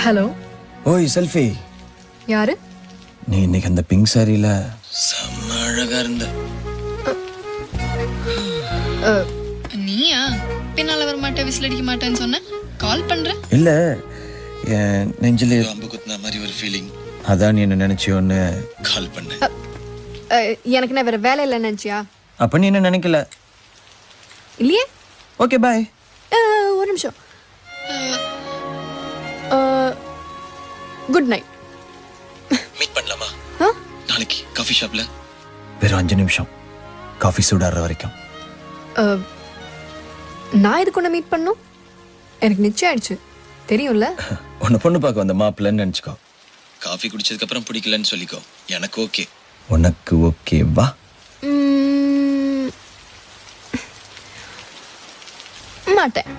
Hello. ஓய் selfie, யாரு? நீ இன்னைக்கு அந்த பிங்க் சாரியில செம்ம அழகா இருந்த. நீயா? பின்னால வர மாட்டேன், விசில் அடிக்க மாட்டேன்னு சொன்ன. கால் பண்ற? இல்ல, என் நெஞ்சில அம்பு குத்துன மாதிரி ஒரு ஃபீலிங். அதான் நீ என்ன நினைச்சியோன்னு கால் பண்ணேன். எனக்கு என்ன வேற வேலை இல்லை நினைச்சியா? அப்ப நீ என்ன நினைக்கல? இல்லையே. Okay bye. ஒரு நிமிஷம். Good night. மீட் பண்ணலாமா நாளைக்கு காஃபி ஷாப்ல? வெறும் 5 நிமிஷம், காஃபி சூடாடுற வரைக்கும். நான் இதுக்கு ஒன்று மீட் பண்ணும், எனக்கு நிச்சயம் ஆயிடுச்சு தெரியும்ல. உன்னை பொண்ணு பார்க்க வந்த மாப்பிள்ளன்னு நினச்சிக்கோ. காஃபி குடிச்சதுக்கு அப்புறம் பிடிக்கலன்னு சொல்லிக்கோ. எனக்கு ஓகே. உனக்கு ஓகே வா. மாட்டேன்.